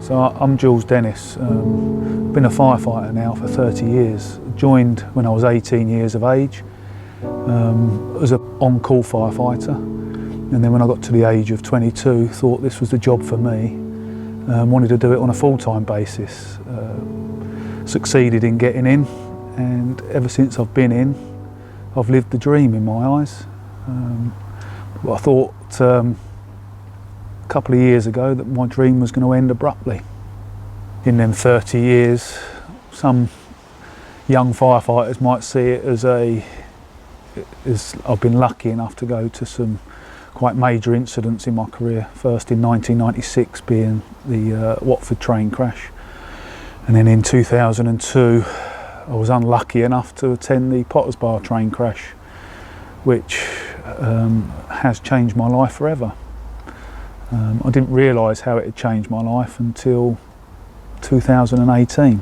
So I'm Jules Dennis, been a firefighter now for 30 years. Joined when I was 18 years of age as an on-call firefighter, and then when I got to the age of 22 thought this was the job for me. Wanted to do it on a full-time basis. Succeeded in getting in, and ever since I've been in I've lived the dream in my eyes. But I thought a couple of years ago that my dream was going to end abruptly. In them 30 years, some young firefighters might see it as I've been lucky enough to go to some quite major incidents in my career. First in 1996 being the Watford train crash, and then in 2002 I was unlucky enough to attend the Potters Bar train crash, which has changed my life forever. I didn't realise how it had changed my life until 2018.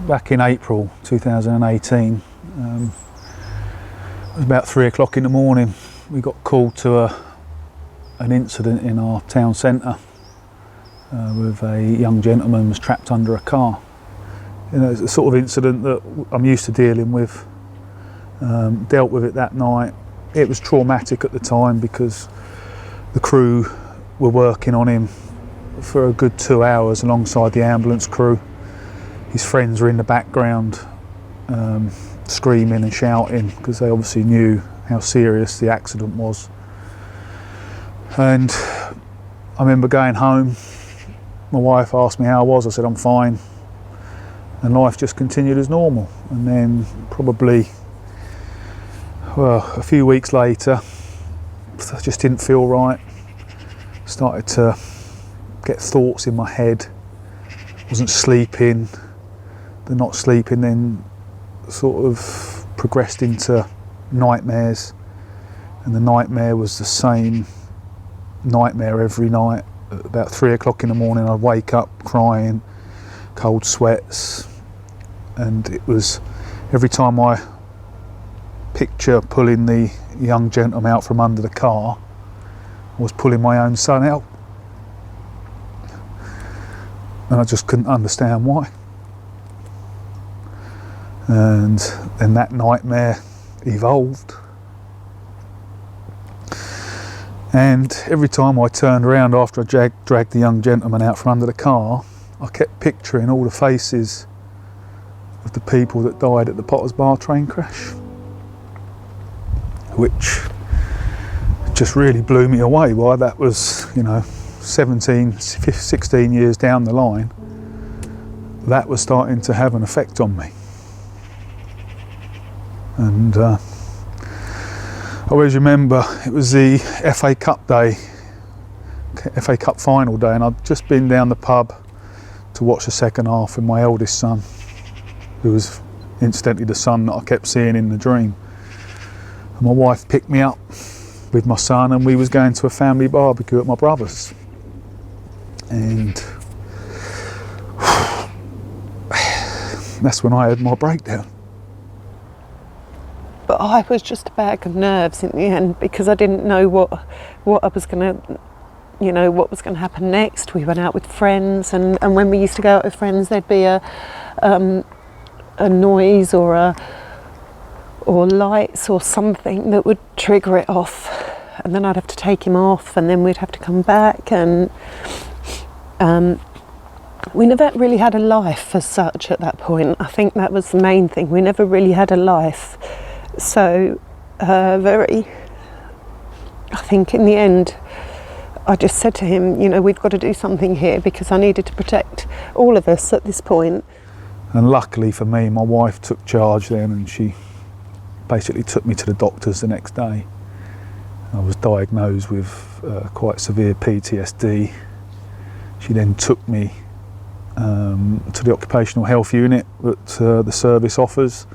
Back in April 2018, it was about 3 o'clock in the morning. We got called to an incident in our town centre with a young gentleman who was trapped under a car. You know, it's a sort of incident that I'm used to dealing with. Dealt with it that night. It was traumatic at the time because the crew were working on him for a good 2 hours alongside the ambulance crew. His friends were in the background screaming and shouting because they obviously knew how serious the accident was. And I remember going home, my wife asked me how I was. I said I'm fine, and life just continued as normal. And then probably a few weeks later, I just didn't feel right. Started to get thoughts in my head. Wasn't sleeping. The not sleeping then sort of progressed into nightmares, and the nightmare was the same nightmare every night. At about 3 o'clock in the morning I'd wake up crying, cold sweats, and it was every time I picture pulling the young gentleman out from under the car, I was pulling my own son out, and I just couldn't understand why. And then that nightmare evolved, and every time I turned around after I dragged the young gentleman out from under the car, I kept picturing all the faces of the people that died at the Potters Bar train crash, which just really blew me away. Why that was, 16 years down the line, that was starting to have an effect on me. And I always remember it was the FA Cup day, FA Cup final day, and I'd just been down the pub to watch the second half with my eldest son, who was incidentally the son that I kept seeing in the dream. And my wife picked me up with my son, and we was going to a family barbecue at my brother's. And that's when I had my breakdown. But I was just a bag of nerves in the end, because I didn't know what I was going to, what was going to happen next. We went out with friends, and when we used to go out with friends, there'd be a noise or lights or something that would trigger it off, and then I'd have to take him off, and then we'd have to come back, and we never really had a life as such at that point. I think that was the main thing. We never really had a life. So I think in the end, I just said to him, we've got to do something here, because I needed to protect all of us at this point. And luckily for me, my wife took charge then, and she basically took me to the doctors the next day. I was diagnosed with quite severe PTSD. She then took me to the occupational health unit that the service offers,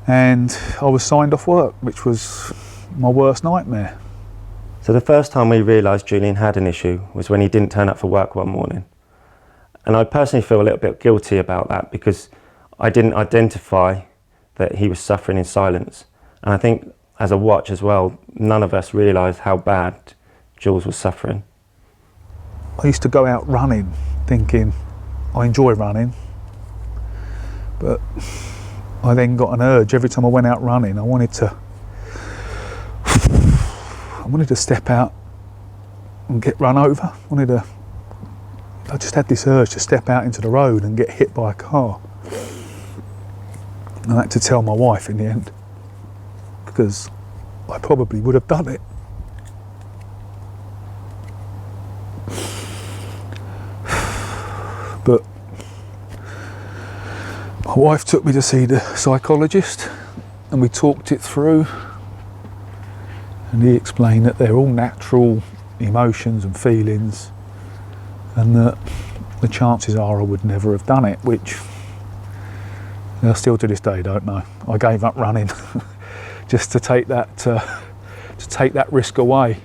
and I was signed off work, which was my worst nightmare. So the first time we realised Julian had an issue was when he didn't turn up for work one morning. And I personally feel a little bit guilty about that, because I didn't identify that he was suffering in silence. And I think as a watch as well, none of us realised how bad Jules was suffering. I used to go out running thinking I enjoy running, but I then got an urge every time I went out running. I wanted to step out and get run over. I just had this urge to step out into the road and get hit by a car. And I had to tell my wife in the end, because I probably would have done it. But my wife took me to see the psychologist and we talked it through, and he explained that they're all natural emotions and feelings, and that the chances are I would never have done it, which I still to this day don't know. I gave up running just to take that risk away.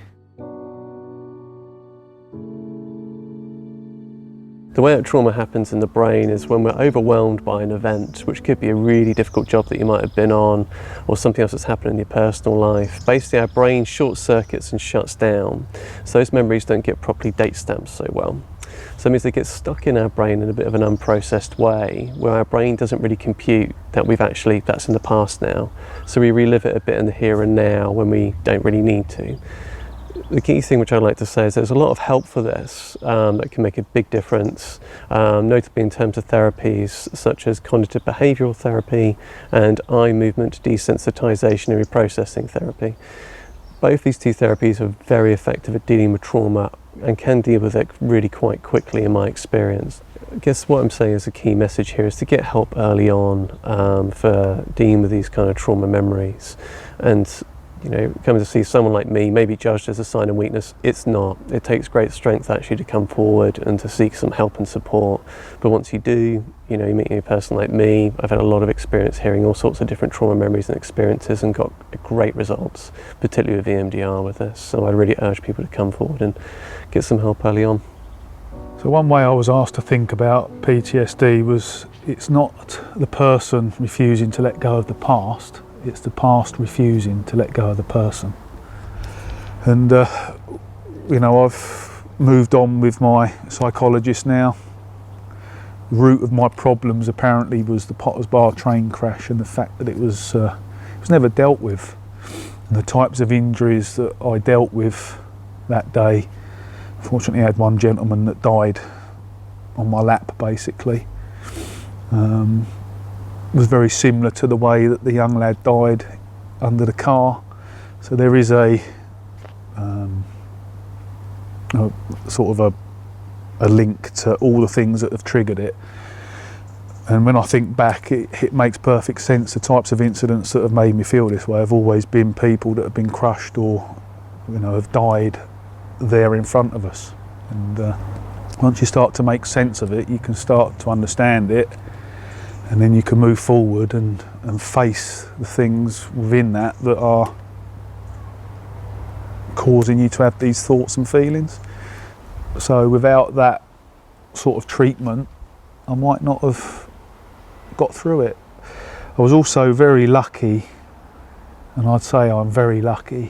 The way that trauma happens in the brain is when we're overwhelmed by an event, which could be a really difficult job that you might have been on, or something else that's happened in your personal life. Basically, our brain short circuits and shuts down, so those memories don't get properly date stamped so well. So it means they get stuck in our brain in a bit of an unprocessed way, where our brain doesn't really compute that that's in the past now. So we relive it a bit in the here and now when we don't really need to. The key thing which I'd like to say is there's a lot of help for this that can make a big difference, notably in terms of therapies such as cognitive behavioural therapy and eye movement desensitization and reprocessing therapy. Both these two therapies are very effective at dealing with trauma and can deal with it really quite quickly in my experience. I guess what I'm saying is the key message here is to get help early on for dealing with these kind of trauma memories. And coming to see someone like me may be judged as a sign of weakness. It's not. It takes great strength actually to come forward and to seek some help and support. But once you do, you meet a person like me. I've had a lot of experience hearing all sorts of different trauma memories and experiences and got great results, particularly with EMDR with this. So I really urge people to come forward and get some help early on. So one way I was asked to think about PTSD was, it's not the person refusing to let go of the past, it's the past refusing to let go of the person. And I've moved on with my psychologist now. The root of my problems apparently was the Potters Bar train crash and the fact that it was never dealt with. And the types of injuries that I dealt with that day, fortunately I had one gentleman that died on my lap basically. Was very similar to the way that the young lad died under the car. So there is a link to all the things that have triggered it. And when I think back, it makes perfect sense. The types of incidents that have made me feel this way have always been people that have been crushed or have died there in front of us. And once you start to make sense of it, you can start to understand it. And then you can move forward and face the things within that are causing you to have these thoughts and feelings. So without that sort of treatment, I might not have got through it. I was also very lucky, and I'd say I'm very lucky,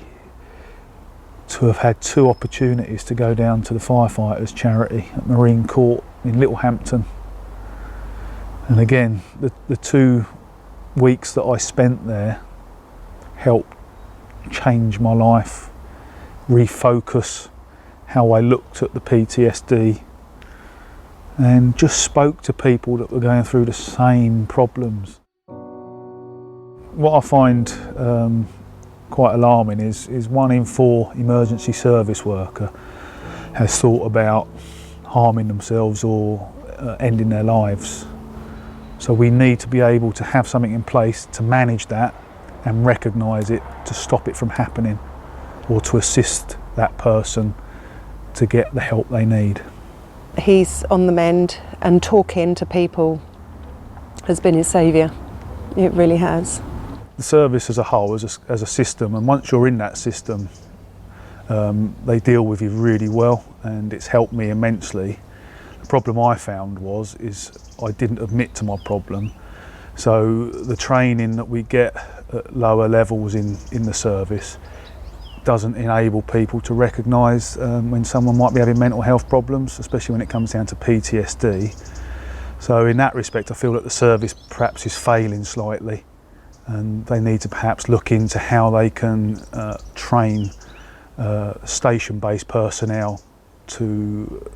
to have had 2 opportunities to go down to the Firefighters charity at Marine Court in Littlehampton. And again, the 2 weeks that I spent there helped change my life, refocus how I looked at the PTSD, and just spoke to people that were going through the same problems. What I find quite alarming is 1 in 4 emergency service worker has thought about harming themselves or ending their lives. So we need to be able to have something in place to manage that and recognise it, to stop it from happening, or to assist that person to get the help they need. He's on the mend, and talking to people has been his saviour. It really has. The service as a whole, as a system, and once you're in that system, they deal with you really well, and it's helped me immensely. The problem I found is I didn't admit to my problem. So the training that we get at lower levels in the service doesn't enable people to recognise when someone might be having mental health problems, especially when it comes down to PTSD. So in that respect, I feel that the service perhaps is failing slightly, and they need to perhaps look into how they can train station-based personnel to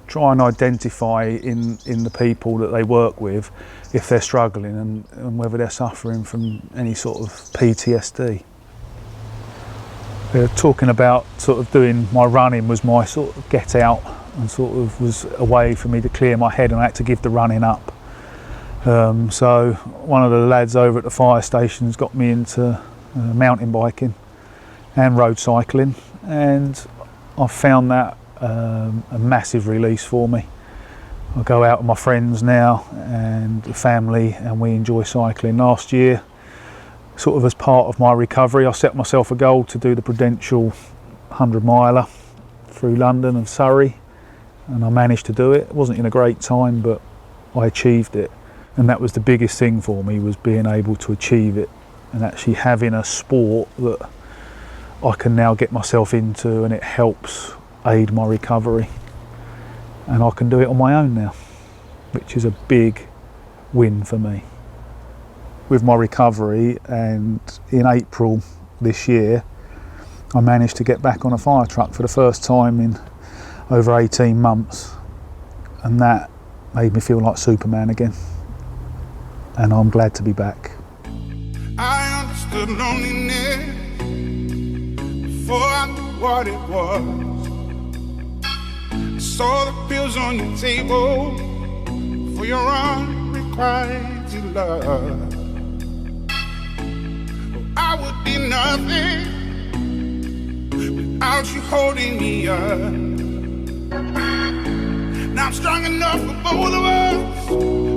try and identify in the people that they work with if they're struggling and whether they're suffering from any sort of PTSD. Talking about sort of doing my running was my sort of get out, and sort of was a way for me to clear my head, and I had to give the running up. So one of the lads over at the fire station's got me into mountain biking and road cycling, and I found that a massive release for me. I go out with my friends now and the family, and we enjoy cycling. Last year, sort of as part of my recovery, I set myself a goal to do the Prudential 100 miler through London and Surrey, and I managed to do it. It wasn't in a great time, but I achieved it, and that was the biggest thing for me, was being able to achieve it and actually having a sport that I can now get myself into, and it helps aid my recovery, and I can do it on my own now, which is a big win for me. With my recovery, and in April this year, I managed to get back on a fire truck for the first time in over 18 months, and that made me feel like Superman again, and I'm glad to be back. I understood loneliness before I knew what it was. I saw the pills on your table for your unrequited love. I would be nothing without you holding me up. Now I'm strong enough for both of us.